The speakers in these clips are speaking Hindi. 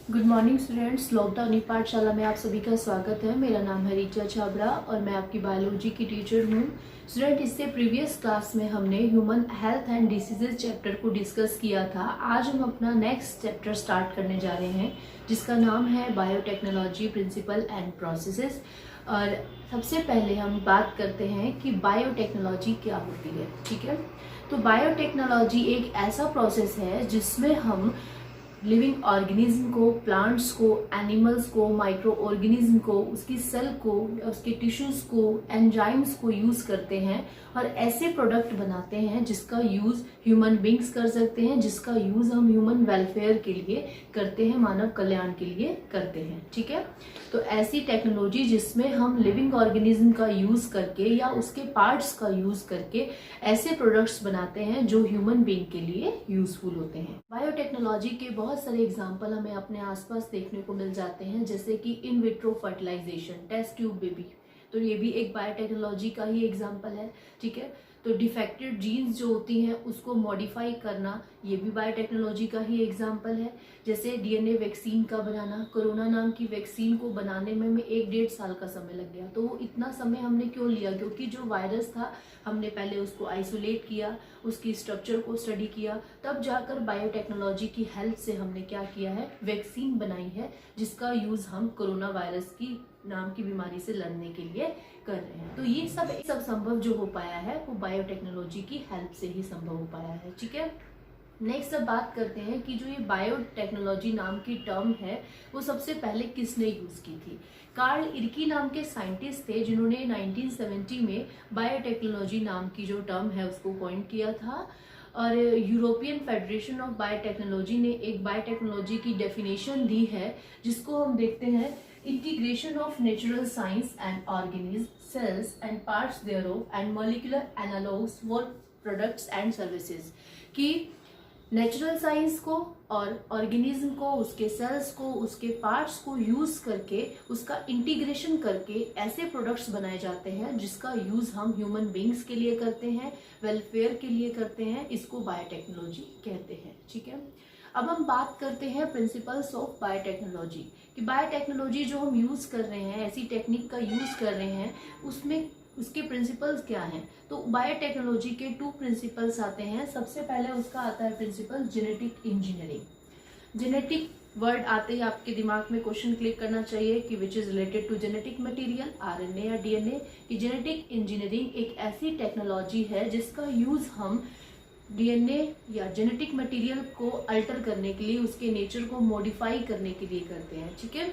Good morning students. लॉकडाउन पाठशाला में आप सभी का स्वागत है। मेरा नाम है रीचा छाबड़ा और मैं आपकी बायोलॉजी की टीचर हूँ। स्टूडेंट, इससे प्रीवियस क्लास में हमने human health and diseases chapter को डिस्कस किया था। आज हम अपना नेक्स्ट चैप्टर स्टार्ट करने जा रहे हैं जिसका नाम है बायोटेक्नोलॉजी प्रिंसिपल एंड प्रोसेसेस। और सबसे पहले हम बात करते हैं कि बायोटेक्नोलॉजी क्या होती है। ठीक है, तो बायोटेक्नोलॉजी एक ऐसा प्रोसेस है जिसमें हम लिविंग ऑर्गेनिज्म को, प्लांट्स को, एनिमल्स को, माइक्रो ऑर्गेनिज्म को, उसकी सेल को, उसके टिश्यूज को, एंजाइम्स को यूज करते हैं और ऐसे प्रोडक्ट बनाते हैं जिसका यूज ह्यूमन बींग्स कर सकते हैं, जिसका यूज हम ह्यूमन वेलफेयर के लिए करते हैं, मानव कल्याण के लिए करते हैं। ठीक है, तो ऐसी टेक्नोलॉजी जिसमें हम लिविंग ऑर्गेनिज्म का यूज करके या उसके पार्ट्स का यूज करके ऐसे प्रोडक्ट्स बनाते हैं जो ह्यूमन बींग के लिए यूजफुल होते हैं। बायोटेक्नोलॉजी के बहुत सारे एग्जाम्पल हमें अपने आसपास देखने को मिल जाते हैं, जैसे कि in vitro fertilisation, test tube baby, तो ये भी एक बायोटेक्नोलॉजी का ही एग्जाम्पल है। ठीक है, तो डिफेक्टेड जीन्स जो होती हैं उसको मॉडिफाई करना, ये भी बायोटेक्नोलॉजी का ही एग्जाम्पल है। जैसे डीएनए वैक्सीन का बनाना, कोरोना नाम की वैक्सीन को बनाने में 1-1.5 साल का समय लग गया। तो वो इतना समय हमने क्यों लिया? क्योंकि जो वायरस था हमने पहले उसको आइसोलेट किया, उसकी स्ट्रक्चर को स्टडी किया, तब जाकर बायोटेक्नोलॉजी की हेल्प से हमने क्या किया है, वैक्सीन बनाई है जिसका यूज हम कोरोना वायरस की नाम की बीमारी से लड़ने के लिए कर रहे हैं। तो ये सब संभव जो हो पाया है वो बायोटेक्नोलॉजी की हेल्प से ही संभव हो पाया है। ठीक है, नेक्स्ट अब बात करते हैं कि जो ये बायोटेक्नोलॉजी नाम की टर्म है वो सबसे पहले किसने यूज की थी। कार्ल इरकी नाम के साइंटिस्ट थे जिन्होंने 1970 में बायोटेक्नोलॉजी नाम की जो टर्म है उसको कॉइन किया था। और यूरोपियन फेडरेशन ऑफ बायोटेक्नोलॉजी ने एक बायोटेक्नोलॉजी की डेफिनेशन दी है जिसको हम देखते हैं, integration of natural science and organism, cells and parts thereof and molecular analogs for products and services. कि नेचुरल साइंस को और ऑर्गेनिज्म को, उसके सेल्स को, उसके पार्ट्स को यूज करके, उसका इंटीग्रेशन करके ऐसे प्रोडक्ट्स बनाए जाते हैं जिसका यूज हम ह्यूमन बींग्स के लिए करते हैं, वेलफेयर के लिए करते हैं। इसको बायोटेक्नोलॉजी कहते हैं। ठीक है, अब हम बात करते हैं प्रिंसिपल्स ऑफ बायोटेक्नोलॉजी कि बायोटेक्नोलॉजी जो हम यूज कर रहे हैं, ऐसी टेक्निक का यूज कर रहे हैं, उसमें उसके प्रिंसिपल्स क्या हैं। तो बायोटेक्नोलॉजी के 2 प्रिंसिपल्स आते हैं। सबसे पहले उसका आता है principle genetic engineering. Genetic word आते ही आपके दिमाग में क्वेश्चन क्लिक करना चाहिए कि which is related to genetic material, RNA या डीएनए। कि जेनेटिक इंजीनियरिंग एक ऐसी टेक्नोलॉजी है जिसका यूज हम डीएनए या जेनेटिक मटेरियल को अल्टर करने के लिए, उसके नेचर को मॉडिफाई करने के लिए करते हैं। ठीक है,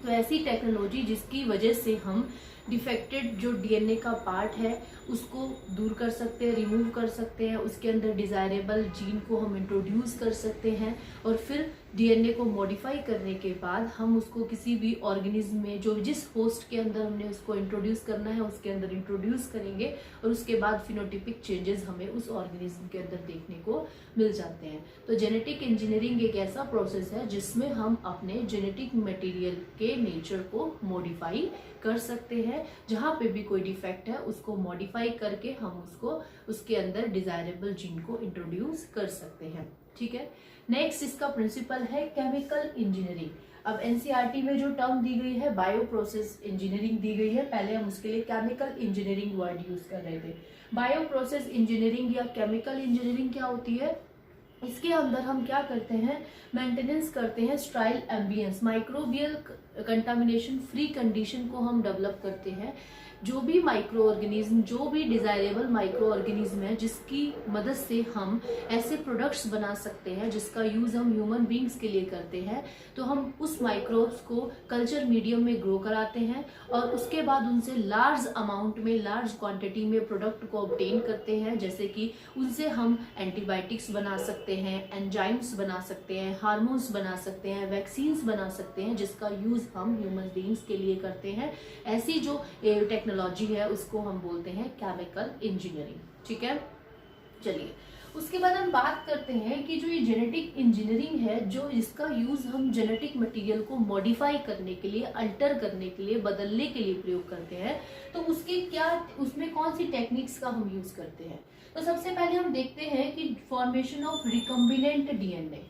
तो ऐसी टेक्नोलॉजी जिसकी वजह से हम डिफेक्टेड जो डीएनए का पार्ट है उसको दूर कर सकते हैं, रिमूव कर सकते हैं, उसके अंदर डिजायरेबल जीन को हम इंट्रोड्यूस कर सकते हैं और फिर डीएनए को मॉडिफाई करने के बाद हम उसको किसी भी ऑर्गेनिज्म में, जो जिस होस्ट के अंदर हमने उसको इंट्रोड्यूस करना है उसके अंदर इंट्रोड्यूस करेंगे और उसके बाद फिनोटिपिक चेंजेस हमें उस ऑर्गेनिज्म के अंदर देखने को मिल जाते हैं। तो जेनेटिक इंजीनियरिंग एक ऐसा प्रोसेस है जिसमें हम अपने जेनेटिक मटेरियल के नेचर को मॉडिफाई कर सकते हैं। जहां पे भी कोई डिफेक्ट है उसको मॉडिफाई करके हम उसको, उसके अंदर डिजायरेबल जीन को इंट्रोड्यूस कर सकते हैं। ठीक है, नेक्स्ट इसका प्रिंसिपल है केमिकल इंजीनियरिंग। अब एनसीईआरटी में जो टर्म दी गई है बायो प्रोसेस इंजीनियरिंग दी गई है, पहले हम उसके लिए केमिकल इंजीनियरिंग वर्ड यूज कर रहे थे। बायो प्रोसेस इंजीनियरिंग या केमिकल इंजीनियरिंग क्या होती है? इसके अंदर हम क्या करते हैं, मेंटेनेंस करते हैं स्ट्राइल ambience, microbial contamination free condition को हम डेवलप करते हैं। जो भी माइक्रो ऑर्गेनिज्म, जो भी डिजायरेबल माइक्रो ऑर्गेनिज्म है जिसकी मदद से हम ऐसे प्रोडक्ट्स बना सकते हैं जिसका यूज हम ह्यूमन बींग्स के लिए करते हैं, तो हम उस माइक्रोब्स को कल्चर मीडियम में ग्रो कराते हैं और उसके बाद उनसे लार्ज अमाउंट में, लार्ज क्वांटिटी में प्रोडक्ट को ऑब्टेन करते हैं। जैसे कि उनसे हम एंटीबायोटिक्स बना सकते हैं, एंजाइम्स बना सकते हैं, हार्मोन्स बना सकते हैं, वैक्सीन्स बना सकते हैं जिसका यूज हम ह्यूमन बींग्स के लिए करते हैं। ऐसी जो टेक्नोलॉजी है उसको हम बोलते हैं केमिकल इंजीनियरिंग। ठीक है, चलिए उसके बाद हम बात करते हैं कि जो ये जेनेटिक इंजीनियरिंग है, जो इसका यूज हम जेनेटिक मटेरियल को मॉडिफाई करने के लिए, अल्टर करने के लिए, बदलने के लिए प्रयोग करते हैं, तो उसके क्या, उसमें कौन सी टेक्निक्स का हम यूज करते हैं। तो सबसे पहले हम देखते हैं कि formation of recombinant DNA.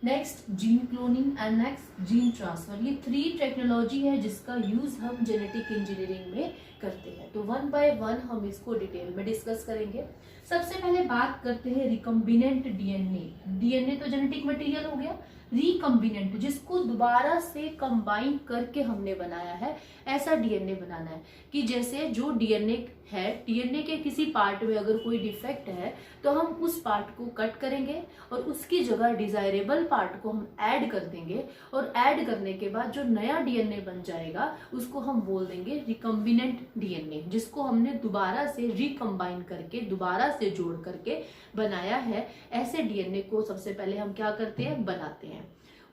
Next gene cloning and next gene transfer. ये 3 टेक्नोलॉजी है जिसका यूज हम जेनेटिक इंजीनियरिंग में करते हैं। तो 1 बाय 1 हम इसको डिटेल में डिस्कस करेंगे। सबसे पहले बात करते हैं रिकम्बिनेंट डीएनए। डीएनए तो जेनेटिक मटेरियल हो गया, रिकम्बिनेंट जिसको दोबारा से कंबाइन करके हमने बनाया है, ऐसा डीएनए बनाना है कि जैसे जो डीएनए है, डीएनए के किसी पार्ट में अगर कोई डिफेक्ट है तो हम उस पार्ट को कट करेंगे और उसकी जगह डिजायरेबल पार्ट को हम ऐड कर देंगे, और ऐड करने के बाद जो नया डीएनए बन जाएगा उसको हम बोल देंगे रिकम्बिनेंट डीएनए, जिसको हमने दोबारा से रिकम्बाइन करके दोबारा से जोड़ करके बनाया है। ऐसे डीएनए को सबसे पहले हम क्या करते हैं, बनाते हैं,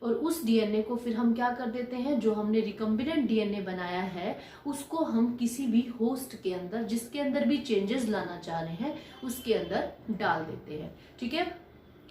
और उस डीएनए को फिर हम क्या कर देते हैं, जो हमने रिकम्बिनेंट डीएनए बनाया है उसको हम किसी भी होस्ट के अंदर, जिसके अंदर भी चेंजेस लाना चाह रहे हैं उसके अंदर डाल देते हैं। ठीक है,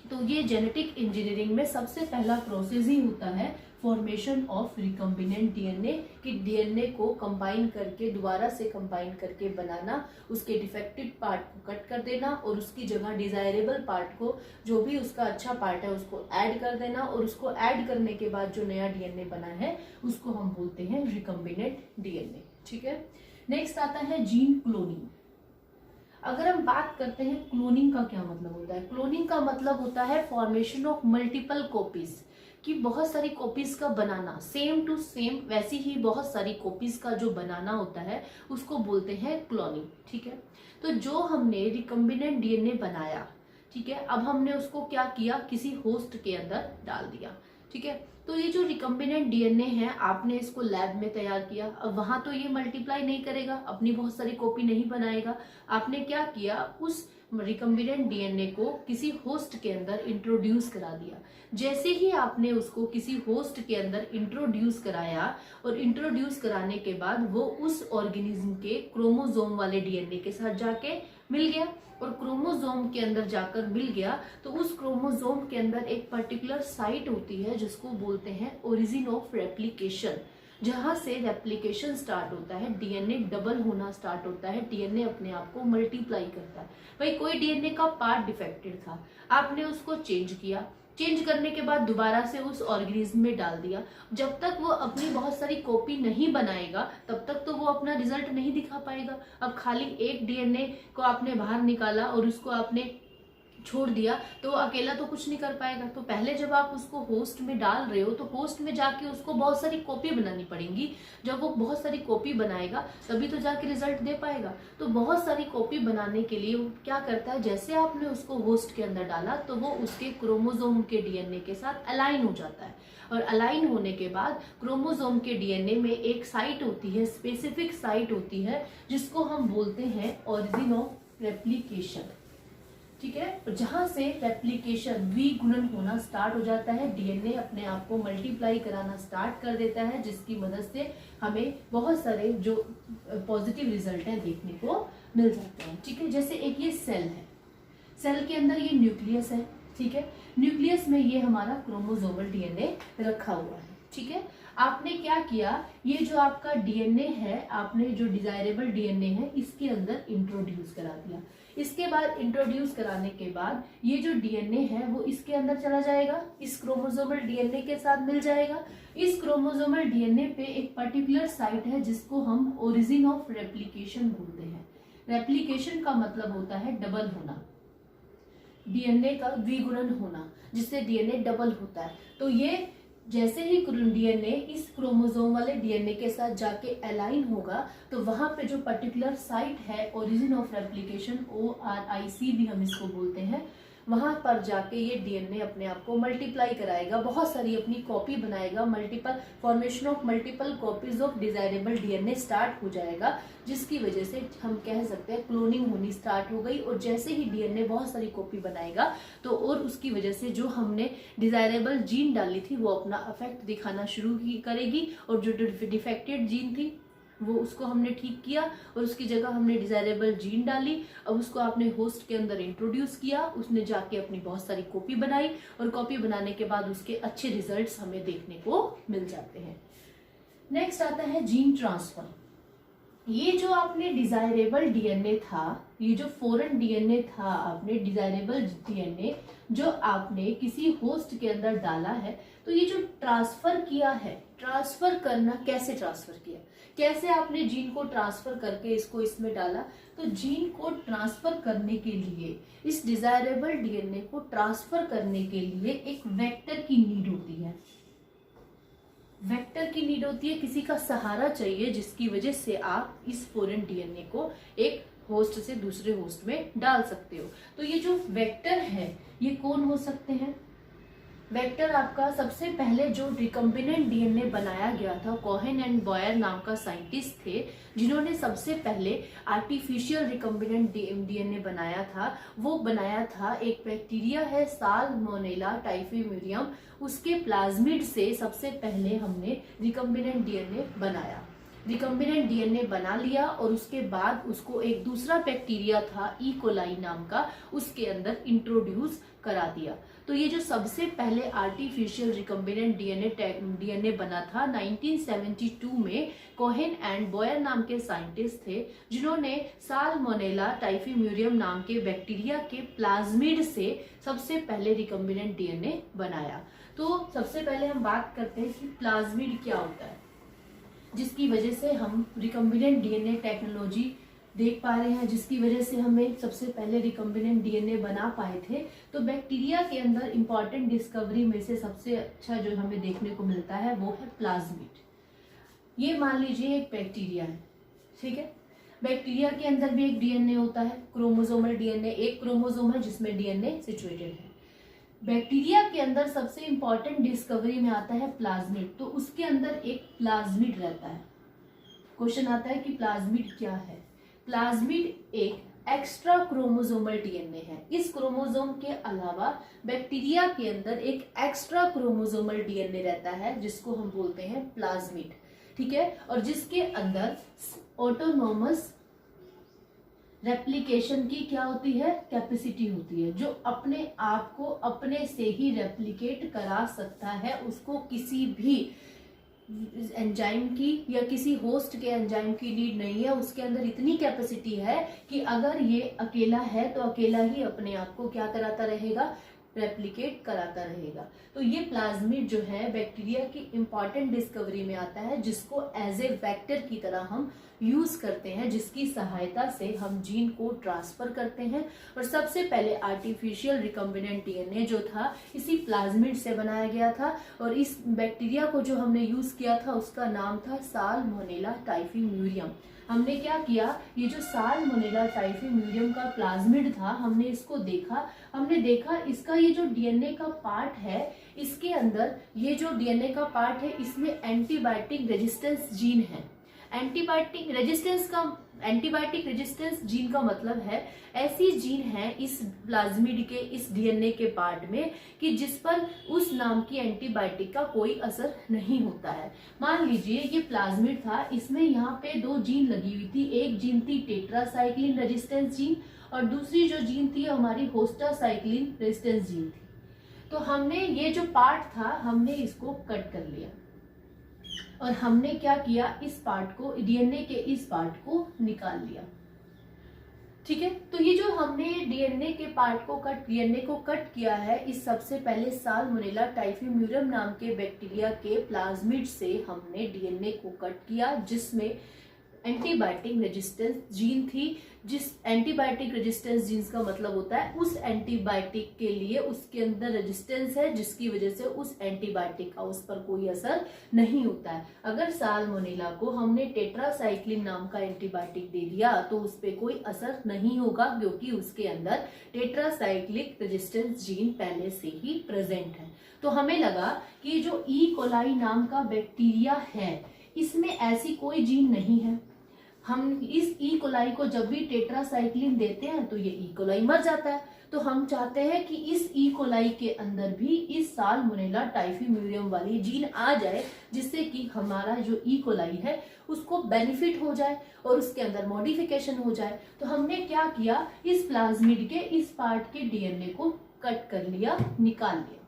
तो ये जेनेटिक इंजीनियरिंग में सबसे पहला प्रोसेस ही होता है फॉर्मेशन ऑफ रिकम्बिनेंट डीएनए, कि डीएनए को कंबाइन करके दोबारा से कंबाइन करके बनाना, उसके डिफेक्टेड पार्ट को कट कर देना और उसकी जगह डिजायरेबल पार्ट को, जो भी उसका अच्छा पार्ट है उसको ऐड कर देना, और उसको ऐड करने के बाद जो नया डीएनए बना है उसको हम बोलते हैं रिकम्बिनेंट डीएनए। ठीक है, नेक्स्ट आता है जीन क्लोनिंग। अगर हम बात करते हैं क्लोनिंग का क्या मतलब होता है, क्लोनिंग का मतलब होता है फॉर्मेशन ऑफ मल्टीपल कॉपीज, कि बहुत सारी कॉपीज का बनाना, सेम टू सेम वैसी ही बहुत सारी कॉपीज का जो बनाना होता है उसको बोलते हैं क्लोनिंग। ठीक है, तो जो हमने रिकम्बिनेंट डीएनए बनाया, ठीक है, अब हमने उसको क्या किया, किसी होस्ट के अंदर डाल दिया। ठीक है, तो ये जो रिकम्बिनेंट डीएनए है आपने इसको लैब में तैयार किया, अब वहां तो ये मल्टीप्लाई नहीं करेगा, अपनी बहुत सारी कॉपी नहीं बनाएगा। आपने क्या किया, उस रिकम्बिनेंट डीएनए को किसी होस्ट के अंदर इंट्रोड्यूस करा दिया। जैसे ही आपने उसको किसी होस्ट के अंदर इंट्रोड्यूस कराया, और इंट्रोड्यूस कराने के बाद वो उस ऑर्गेनिज्म के क्रोमोसोम वाले डीएनए के साथ जाके मिल गया, और क्रोमोसोम के अंदर जाकर मिल गया तो उस क्रोमोसोम के अंदर एक पर्टिकुलर साइट होती है जिसको बोलते हैं ओरिजिन ऑफ रेप्लिकेशन, जहां से रेप्लिकेशन स्टार्ट होता है, डीएनए डबल होना स्टार्ट होता है, डीएनए अपने आप को मल्टीप्लाई करता है। भाई कोई डीएनए का पार्ट डिफेक्टेड था, आपने उसको चेंज किया, चेंज करने के बाद दोबारा से उस ऑर्गेनिज्म में डाल दिया, जब तक वो अपनी बहुत सारी कॉपी नहीं बनाएगा तब तक तो वो अपना रिजल्ट नहीं दिखा पाएगा। अब खाली एक डीएनए को आपने बाहर निकाला और उसको आपने छोड़ दिया तो अकेला तो कुछ नहीं कर पाएगा। तो पहले जब आप उसको होस्ट में डाल रहे हो तो होस्ट में जाके उसको बहुत सारी कॉपी बनानी पड़ेंगी, जब वो बहुत सारी कॉपी बनाएगा तभी तो जाके रिजल्ट दे पाएगा। तो बहुत सारी कॉपी बनाने के लिए वो क्या करता है, जैसे आपने उसको होस्ट के अंदर डाला तो वो उसके क्रोमोसोम के डीएनए के साथ अलाइन हो जाता है, और अलाइन होने के बाद क्रोमोसोम के डीएनए में एक साइट होती है, स्पेसिफिक साइट होती है जिसको हम बोलते हैं ओरिजिन ऑफ रेप्लिकेशन। ठीक है, जहां से रेप्लिकेशन विगुणन होना स्टार्ट हो जाता है, डीएनए अपने आप को मल्टीप्लाई कराना स्टार्ट कर देता है, जिसकी मदद से हमें बहुत सारे जो पॉजिटिव रिजल्ट है देखने को मिल जाते हैं। ठीक है, जैसे एक ये सेल है, सेल के अंदर ये न्यूक्लियस है। ठीक है, न्यूक्लियस में ये हमारा क्रोमोसोमल डीएनए रखा हुआ है। ठीक है, आपने क्या किया, ये जो आपका डीएनए है, आपने जो डिजायरेबल डीएनए है इसके अंदर इंट्रोड्यूस करा दिया। इसके बाद इंट्रोड्यूस कराने के बाद ये जो डीएनए है वो इसके अंदर चला जाएगा, इस क्रोमोसोमल डीएनए के साथ मिल जाएगा। इस क्रोमोसोमल डीएनए पे एक पर्टिकुलर साइट है जिसको हम ओरिजिन ऑफ रेप्लिकेशन बोलते हैं। रेप्लिकेशन का मतलब होता है डबल होना, डीएनए का द्विगुणन होना, जिससे डीएनए डबल होता है। तो ये जैसे ही डीएनए इस क्रोमोसोम वाले डीएनए के साथ जाके अलाइन होगा तो वहां पे जो पर्टिकुलर साइट है ओरिजिन ऑफ रेप्लिकेशन, ORIC भी हम इसको बोलते हैं, वहां पर जाके ये डीएनए अपने आप को मल्टीप्लाई कराएगा, बहुत सारी अपनी कॉपी बनाएगा, multiple formation of multiple copies of desirable DNA start हो जाएगा, जिसकी वजह से हम कह सकते हैं क्लोनिंग होनी स्टार्ट हो गई। और जैसे ही डीएनए बहुत सारी कॉपी बनाएगा तो और उसकी वजह से जो हमने डिजायरेबल जीन डाली थी वो अपना इफेक्ट दिखाना शुरू करेगी, और जो डिफेक्टेड जीन थी वो उसको हमने ठीक किया और उसकी जगह हमने डिजायरेबल जीन डाली। अब उसको आपने होस्ट के अंदर इंट्रोड्यूस किया, उसने जाके अपनी बहुत सारी कॉपी बनाई, और कॉपी बनाने के बाद उसके अच्छे रिजल्ट्स हमें देखने को मिल जाते हैं। नेक्स्ट आता है जीन ट्रांसफर। ये जो आपने डिजायरेबल डीएनए था, ये जो फॉरेन डीएनए था, आपने डिजायरेबल डीएनए जो आपने किसी होस्ट के अंदर डाला है, तो ये जो ट्रांसफर किया है, ट्रांसफर करना कैसे ट्रांसफर किया, कैसे आपने जीन को ट्रांसफर करके इसको इसमें डाला। तो जीन को ट्रांसफर करने के लिए, इस डिजायरेबल डीएनए को ट्रांसफर करने के लिए एक वेक्टर की नीड होती है। वेक्टर की नीड होती है, किसी का सहारा चाहिए जिसकी वजह से आप इस फॉरेन डीएनए को एक होस्ट से दूसरे होस्ट में डाल सकते हो। तो ये जो वेक्टर है ये कौन हो सकते हैं। वेक्टर आपका सबसे पहले जो रिकम्बिनेंट डीएनए बनाया गया था, कोहेन एंड बॉयर नाम का साइंटिस्ट थे जिन्होंने सबसे पहले आर्टिफिशियल रिकम्बिनेंट डीएनए बनाया था। वो बनाया था एक बैक्टीरिया है साल्मोनेला टाइफीम्यूरियम, उसके प्लाज्मिड से सबसे पहले हमने रिकम्बिनेंट डीएनए बनाया। रिकम्बिनेंट डीएनए बना लिया और उसके बाद उसको एक दूसरा बैक्टीरिया था ई कोलाई नाम का, उसके अंदर इंट्रोड्यूस करा दिया। तो ये जो सबसे पहले आर्टिफिशियल रिकम्बिनेंट डीएनए बना था 1972 में, कोहेन एंड बॉयर नाम के साइंटिस्ट थे जिन्होंने साल्मोनेला टाइफीम्यूरियम नाम के बैक्टीरिया के प्लाज्मिड से सबसे पहले रिकम्बिनेंट डीएनए बनाया। तो सबसे पहले हम बात करते हैं कि प्लाज्मिड क्या होता है, जिसकी वजह से हम रिकम्बिनेंट डीएनए टेक्नोलॉजी देख पा रहे हैं, जिसकी वजह से हमें सबसे पहले रिकम्बिनेंट डीएनए बना पाए थे। तो बैक्टीरिया के अंदर इंपॉर्टेंट डिस्कवरी में से सबसे अच्छा जो हमें देखने को मिलता है वो है प्लाज्मिड। ये मान लीजिए एक बैक्टीरिया है, ठीक है। बैक्टीरिया के अंदर भी एक डीएनए होता है, क्रोमोसोमल डीएनए, एक क्रोमोसोम है जिसमें डीएनए सिचुएटेड है। बैक्टीरिया के अंदर सबसे इंपॉर्टेंट डिस्कवरी में आता है प्लाज्मिड, तो उसके अंदर एक प्लाज्मिड रहता है। क्वेश्चन आता है कि प्लाज्मिड क्या है। प्लाज्मिड एक एक्स्ट्रा क्रोमोसोमल डीएनए है। इस क्रोमोसोम के अलावा बैक्टीरिया के अंदर एक एक्स्ट्रा क्रोमोसोमल डीएनए रहता है जिसको हम बोलते हैं प्लाज्मिड, ठीक है। और जिसके अंदर ऑटोनोमस रेप्लिकेशन की क्या होती है, कैपेसिटी होती है, जो अपने आप को अपने से ही रेप्लिकेट करा सकता है। उसको किसी भी एंजाइम की या किसी होस्ट के एंजाइम की नीड नहीं है। उसके अंदर इतनी कैपेसिटी है कि अगर ये अकेला है तो अकेला ही अपने आप को क्या कराता रहेगा, रेप्लिकेट कराता रहेगा। तो ये प्लाज्मिड जो है बैक्टीरिया की इंपॉर्टेंट डिस्कवरी में आता है, जिसको एज ए वेक्टर की तरह हम यूज करते हैं, जिसकी सहायता से हम जीन को ट्रांसफर करते हैं। और सबसे पहले आर्टिफिशियल रिकम्बिनेंट डीएनए जो था इसी प्लाज्मिड से बनाया गया था। और इस बैक्टीरिया को जो हमने यूज किया था उसका नाम था साल्मोनेला टाइफीम्यूरियम। हमने क्या किया, ये जो साल्मोनेला टाइफीम्यूरियम का प्लाज्मिड था, हमने इसको देखा, हमने देखा इसका ये जो डीएनए का पार्ट है, इसके अंदर ये जो डीएनए का पार्ट है इसमें एंटीबायोटिक रेजिस्टेंस जीन है। एंटीबायोटिक रेजिस्टेंस जीन का मतलब है ऐसी जीन है इस प्लाज्मिड के इस डीएनए के पार्ट में कि जिस पर उस नाम की एंटीबायोटिक का कोई असर नहीं होता है। मान लीजिए ये प्लाज्मिड था, इसमें यहाँ पे दो जीन लगी हुई थी। एक जीन थी टेट्रासाइक्लिन रेजिस्टेंस जीन और दूसरी जो जीन थी हमारी होस्टासाइक्लिन रेजिस्टेंस जीन थी। तो हमने ये जो पार्ट था हमने इसको कट कर लिया और हमने क्या किया, इस पार्ट को, डीएनए के इस पार्ट को निकाल लिया, ठीक है। तो ये जो हमने डीएनए के पार्ट को डीएनए को कट किया है, इस सबसे पहले साल्मोनेला टाइफीम्यूरियम नाम के बैक्टीरिया के प्लाज्मिड से हमने डीएनए को कट किया, जिसमें एंटीबायोटिक रेजिस्टेंस जीन थी। जिस एंटीबायोटिक रेजिस्टेंस जीन्स का मतलब होता है उस एंटीबायोटिक के लिए उसके अंदर रेजिस्टेंस है, जिसकी वजह से उस एंटीबायोटिक का उस पर कोई असर नहीं होता है। अगर साल्मोनेला को हमने टेट्रासाइक्लिन नाम का एंटीबायोटिक दे दिया तो उस पर कोई असर नहीं होगा, क्योंकि उसके अंदर टेट्रासाइक्लिक रेजिस्टेंस जीन पहले से ही प्रेजेंट है। तो हमें लगा कि जो ई कोलाई नाम का बैक्टीरिया है इसमें ऐसी कोई जीन नहीं है। हम इस ई कोलाई को जब भी टेट्रासाइक्लिन देते हैं तो ये ई कोलाई मर जाता है। तो हम चाहते हैं कि इस ई कोलाई के अंदर भी इस साल्मोनेला टाइफीम्यूरियम वाली जीन आ जाए, जिससे कि हमारा जो ई कोलाई है उसको बेनिफिट हो जाए और उसके अंदर मॉडिफिकेशन हो जाए। तो हमने क्या किया, इस प्लाज्मिड के इस पार्ट के डीएनए को कट कर लिया, निकाल लिया,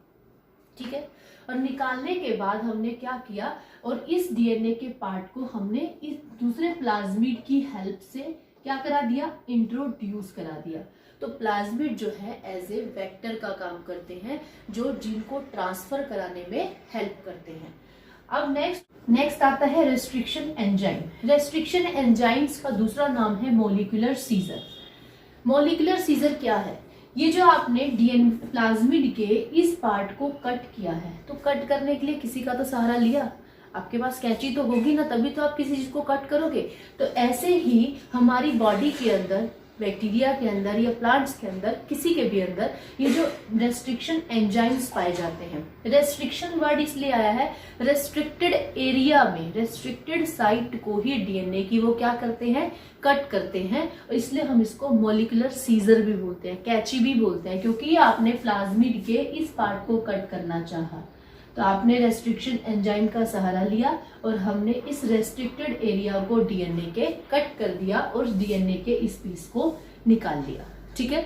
ठीक है। और निकालने के बाद हमने क्या किया, और इस डीएनए के पार्ट को हमने इस दूसरे प्लाज्मिड की हेल्प से क्या करा दिया, इंट्रोड्यूस करा दिया। तो प्लाज्मिड जो है एज ए वेक्टर का काम करते हैं, जो जीन को ट्रांसफर कराने में हेल्प करते हैं। अब नेक्स्ट आता है रेस्ट्रिक्शन एंजाइम। रेस्ट्रिक्शन एंजाइम्स का दूसरा नाम है मॉलिक्यूलर सीजर। मॉलिक्यूलर सीजर क्या है, ये जो आपने डीएनए प्लाज्मिड के इस पार्ट को कट किया है, तो कट करने के लिए किसी का तो सहारा लिया, आपके पास कैंची तो होगी ना, तभी तो आप किसी चीज को कट करोगे। तो ऐसे ही हमारी बॉडी के अंदर, बैक्टीरिया के अंदर या प्लांट्स के अंदर, किसी के भी अंदर ये जो रेस्ट्रिक्शन एंजाइम्स पाए जाते हैं। रेस्ट्रिक्शन वर्ड इसलिए आया है, रेस्ट्रिक्टेड एरिया में, रेस्ट्रिक्टेड साइट को ही डीएनए की वो क्या करते हैं, कट करते हैं। और इसलिए हम इसको मॉलिक्यूलर सीजर भी बोलते हैं, कैंची भी बोलते हैं, क्योंकि आपने प्लाज्मिड के इस पार्ट को कट करना चाहा, तो आपने रेस्ट्रिक्शन एंजाइम का सहारा लिया और हमने इस रेस्ट्रिक्टेड एरिया को डीएनए के कट कर दिया और डीएनए के इस पीस को निकाल लिया। ठीक है,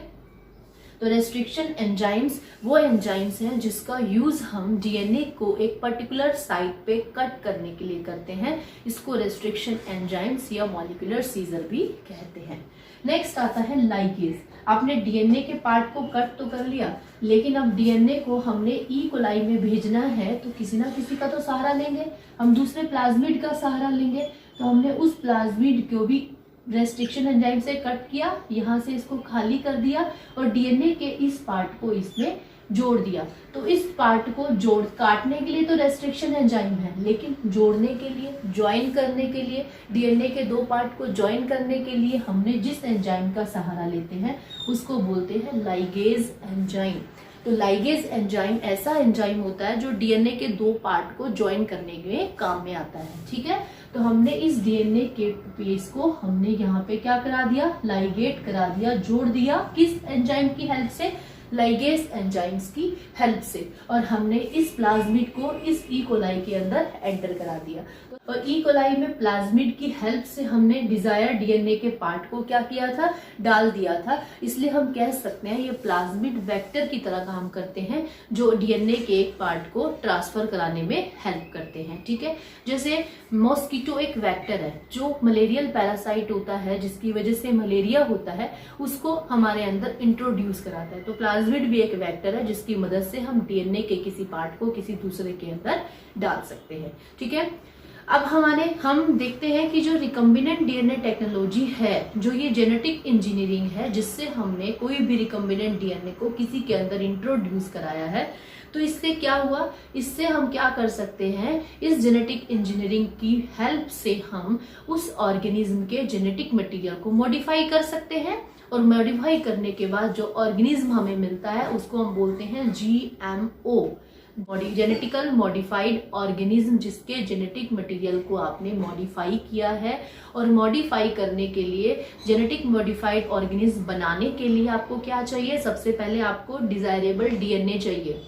तो रेस्ट्रिक्शन एंजाइम्स वो एंजाइम्स हैं जिसका यूज हम डीएनए को एक पर्टिकुलर साइट पे कट करने के लिए करते हैं। इसको रेस्ट्रिक्शन एंजाइम्स या मॉलिक्यूलर सीजर भी कहते हैं। नेक्स्ट आता है लाइगेज। आपने डीएनए के पार्ट को कट तो कर लिया, लेकिन अब डीएनए को हमने ई कोलाई में भेजना है, तो किसी ना किसी का तो सहारा लेंगे, हम दूसरे प्लाज्मिड का सहारा लेंगे। तो हमने उस प्लाज्मिड को भी रेस्ट्रिक्शन एंजाइम से कट किया, यहाँ से इसको खाली कर दिया और डीएनए के इस पार्ट को इसमें जोड़ दिया। तो इस पार्ट को काटने के लिए तो रेस्ट्रिक्शन एंजाइम है, लेकिन जोड़ने के लिए, ज्वाइन करने के लिए, डीएनए के दो पार्ट को ज्वाइन करने के लिए हमने जिस एंजाइम का सहारा लेते हैं उसको बोलते हैं लाइगेज एंजाइम। तो लाइगेज एंजाइम ऐसा एंजाइम होता है जो डीएनए के दो पार्ट को ज्वाइन करने के काम में आता है। ठीक है, तो हमने इस डीएनए के पीस को हमने यहाँ पे क्या करा दिया, लाइगेट करा दिया, जोड़ दिया। किस एंजाइम की हेल्प से, लाइगेज एंजाइम्स की हेल्प से। और हमने इस प्लाज्मिड को इस ई कोलाई के अंदर एंटर करा दिया। और ई कोलाई में प्लाज्मिड की हेल्प से हमने डिजायर डीएनए के पार्ट को क्या किया था, डाल दिया था। इसलिए हम कह सकते हैं ये प्लाज्मिड वेक्टर की तरह काम करते हैं, जो डीएनए के एक पार्ट को ट्रांसफर कराने में हेल्प करते हैं। ठीक है, जैसे मॉस्किटो एक वेक्टर है, जो मलेरियल पैरासाइट होता है, जिसकी वजह से मलेरिया होता है, उसको हमारे अंदर इंट्रोड्यूस कराता है। तो प्लाज्मिड भी एक वेक्टर है जिसकी मदद से हम डीएनए के किसी पार्ट को किसी दूसरे के अंदर डाल सकते हैं। ठीक है, अब हम देखते हैं कि जो रिकम्बिनेंट डीएनए टेक्नोलॉजी है, जो ये जेनेटिक इंजीनियरिंग है, जिससे हमने कोई भी रिकम्बिनेंट डीएनए को किसी के अंदर इंट्रोड्यूस कराया है, तो इससे क्या हुआ, इससे हम क्या कर सकते हैं, इस जेनेटिक इंजीनियरिंग की हेल्प से हम उस ऑर्गेनिज्म के जेनेटिक मटेरियल को मॉडिफाई कर सकते हैं। और मॉडिफाई करने के बाद जो ऑर्गेनिज्म हमें मिलता है उसको हम बोलते हैं जीएमओ, जेनेटिकल मॉडिफाइड ऑर्गेनिज्म, जिसके जेनेटिक मटेरियल को आपने मॉडिफाई किया है। और मॉडिफाई करने के लिए, जेनेटिक मॉडिफाइड ऑर्गेनिज्म बनाने के लिए आपको क्या चाहिए, सबसे पहले आपको डिजायरेबल डीएनए चाहिए।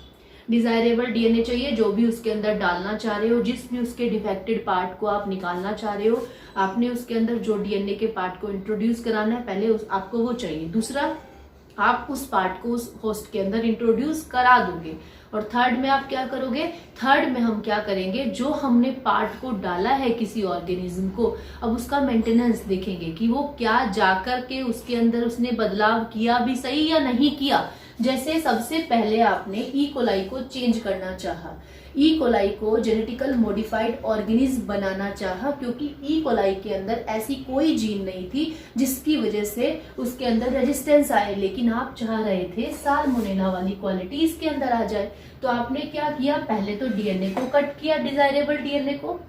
डिजायरेबल डीएनए चाहिए, जो भी उसके अंदर डालना चाह रहे हो, जिस भी उसके डिफेक्टेड पार्ट को आप निकालना चाह रहे हो, आपने उसके अंदर जो डीएनए के पार्ट को इंट्रोड्यूस कराना है, पहले आपको वो चाहिए। दूसरा, आप उस पार्ट को उस होस्ट के अंदर इंट्रोड्यूस करा दोगे। और थर्ड में आप क्या करोगे, थर्ड में हम क्या करेंगे, जो हमने पार्ट को डाला है किसी ऑर्गेनिज्म को, अब उसका मेंटेनेंस देखेंगे कि वो क्या जाकर के उसके अंदर उसने बदलाव किया भी सही या नहीं किया। जैसे सबसे पहले आपने ई कोलाई को चेंज करना चाहा, ई कोलाई को जेनेटिकल मॉडिफाइड ऑर्गेनिज्म बनाना चाहा, क्योंकि ई कोलाई के अंदर ऐसी कोई जीन नहीं थी जिसकी वजह से उसके अंदर रेजिस्टेंस आए, लेकिन आप चाह रहे थे साल्मोनेला वाली क्वालिटी इसके अंदर आ जाए। तो आपने क्या किया, पहले तो डीएनए को कट किया, डिजायरेबल डीएनए को,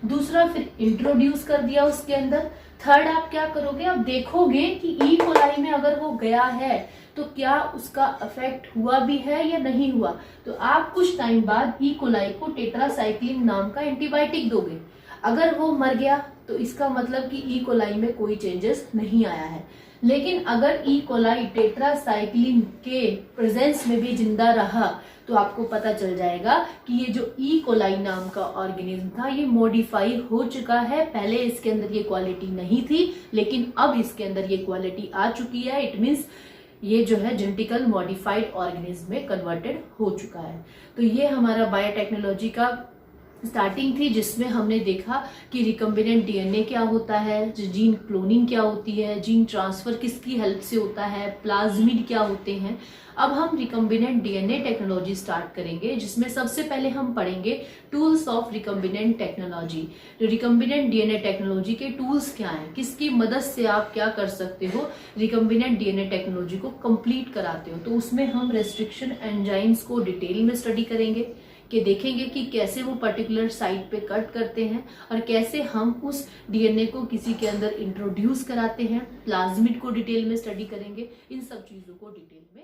दूसरा फिर इंट्रोड्यूस कर दिया उसके अंदर, थर्ड आप क्या करोगे, अब देखोगे कि ई कोलाई में अगर वो गया है तो क्या उसका इफेक्ट हुआ भी है या नहीं हुआ। तो आप कुछ टाइम बाद ई कोलाई को टेट्रासाइक्लिन नाम का एंटीबायोटिक दोगे। अगर वो मर गया तो इसका मतलब कि ई कोलाई में कोई चेंजेस नहीं आया है। लेकिन अगर ई कोलाई टेट्रासाइक्लिन के प्रेजेंस में भी जिंदा रहा तो आपको पता चल जाएगा कि ये जो ई कोलाई नाम का ऑर्गेनिज्म था ये मॉडिफाई हो चुका है। पहले इसके अंदर ये क्वालिटी नहीं थी, लेकिन अब इसके अंदर ये क्वालिटी आ चुकी है। इट मीन्स ये जो है जेनेटिकल मॉडिफाइड ऑर्गेनिज्म में कन्वर्टेड हो चुका है। तो ये हमारा बायोटेक्नोलॉजी का स्टार्टिंग थी, जिसमें हमने देखा कि रिकम्बिनेंट डीएनए क्या होता है, जीन क्लोनिंग क्या होती है, जीन ट्रांसफर किसकी हेल्प से होता है, प्लाज्मिड क्या होते हैं। अब हम रिकम्बिनेंट डीएनए टेक्नोलॉजी स्टार्ट करेंगे, जिसमें सबसे पहले हम पढ़ेंगे tools of recombinant technology. Recombinant DNA technology के टूल्स क्या हैं, किसकी मदद से आप क्या कर सकते हो, रिकम्बिनेंट डीएनए टेक्नोलॉजी को कंप्लीट कराते हो। तो उसमें हम रेस्ट्रिक्शन एंजाइम्स को डिटेल में स्टडी करेंगे, कि देखेंगे कि कैसे वो पर्टिकुलर साइट पे कट करते हैं और कैसे हम उस डीएनए को किसी के अंदर इंट्रोड्यूस कराते हैं। प्लाज्मिड को डिटेल में स्टडी करेंगे, इन सब चीज़ों को डिटेल में